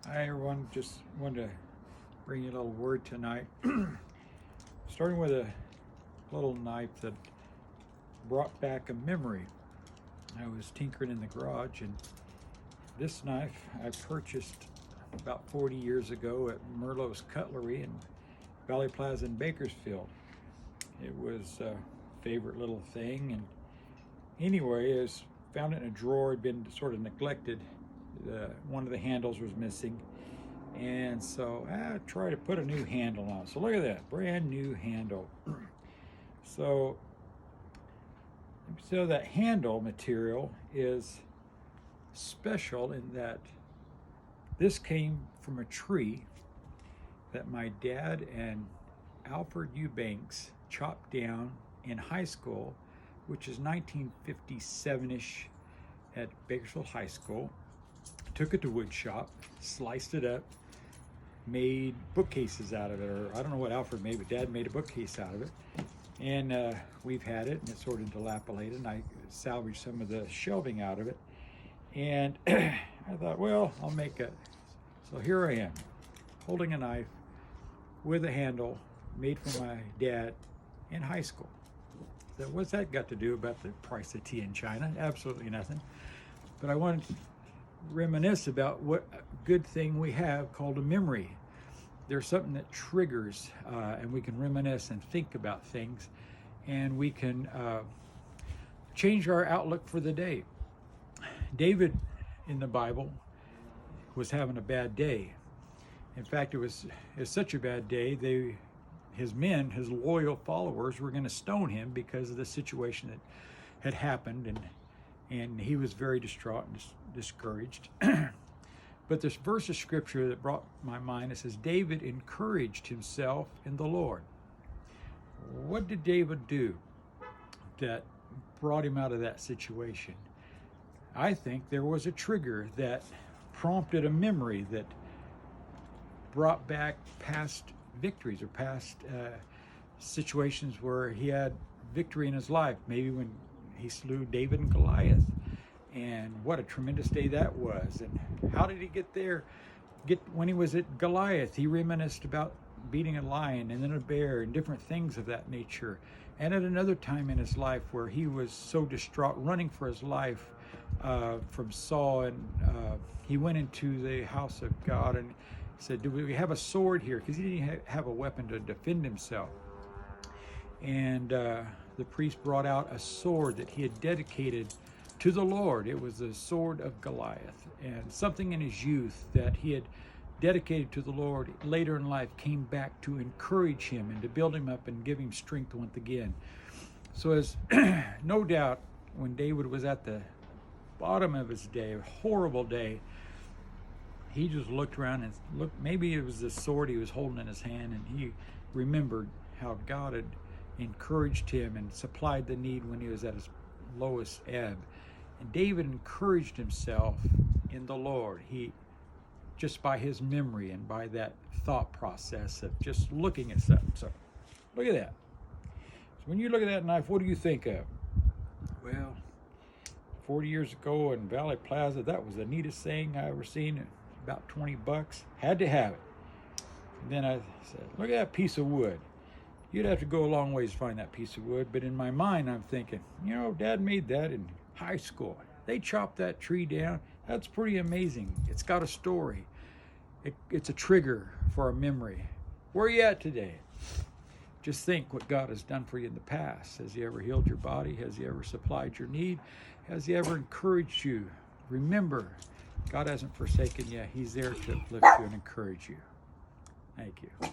Hi everyone, just wanted to bring you a little word tonight. Starting with a little knife that brought back a memory. I was tinkering in the garage, and this knife I purchased about 40 years ago at Merlot's Cutlery in Valley Plaza in Bakersfield. It was a favorite little thing, and anyway, I found it in a drawer. It had been sort of neglected. One of the handles was missing, and so I tried to put a new handle on. So look at that, brand new handle. So that handle material is special in that this came from a tree that my dad and Alfred Eubanks chopped down in high school, which is 1957-ish, at Bakersfield High School. Took it to wood shop, sliced it up, made bookcases out of it, or I don't know what Alfred made, but Dad made a bookcase out of it. And we've had it, and it's sort of dilapidated, and I salvaged some of the shelving out of it. And I thought, well, I'll make it. So here I am, holding a knife with a handle made for my dad in high school. So what's that got to do about the price of tea in China? Absolutely nothing. But I wanted to reminisce about what a good thing we have called a memory. There's something that triggers, and we can reminisce and think about things, and we can change our outlook for the day. David in the Bible was having a bad day. In fact, it was such a bad day, his men, his loyal followers, were going to stone him because of the situation that had happened, and he was very distraught and discouraged. But this verse of scripture that brought my mind, it says, David encouraged himself in the Lord. What did David do that brought him out of that situation? I think there was a trigger that prompted a memory that brought back past victories or past situations where he had victory in his life. Maybe when he slew David and Goliath, and what a tremendous day that was. And how did he get there? When he was at Goliath, he reminisced about beating a lion and then a bear and different things of that nature. And at another time in his life where he was so distraught, running for his life from Saul, and he went into the house of God and said, do we have a sword here? Because he didn't have a weapon to defend himself. And the priest brought out a sword that he had dedicated to the Lord. It was the sword of Goliath, and something in his youth that he had dedicated to the Lord later in life came back to encourage him and to build him up and give him strength once again. So as no doubt when David was at the bottom of his day, a horrible day, he just looked around and looked, maybe it was the sword he was holding in his hand, and he remembered how God had encouraged him and supplied the need when he was at his lowest ebb. And David encouraged himself in the Lord. He, just by his memory and by that thought process of just looking at something. So look at that. So when you look at that knife, what do you think of? Well, 40 years ago in Valley Plaza, that was the neatest thing I ever seen. About 20 bucks. Had to have it. And then I said, look at that piece of wood. You'd have to go a long ways to find that piece of wood, but in my mind I'm thinking, you know, Dad made that in high school. They chopped that tree down. That's pretty amazing. It's got a story. It's a trigger for a memory. Where are you at today? Just think what God has done for you in the past. Has He ever healed your body? Has He ever supplied your need? Has He ever encouraged you? Remember, God hasn't forsaken you. He's there to uplift you and encourage you. Thank you.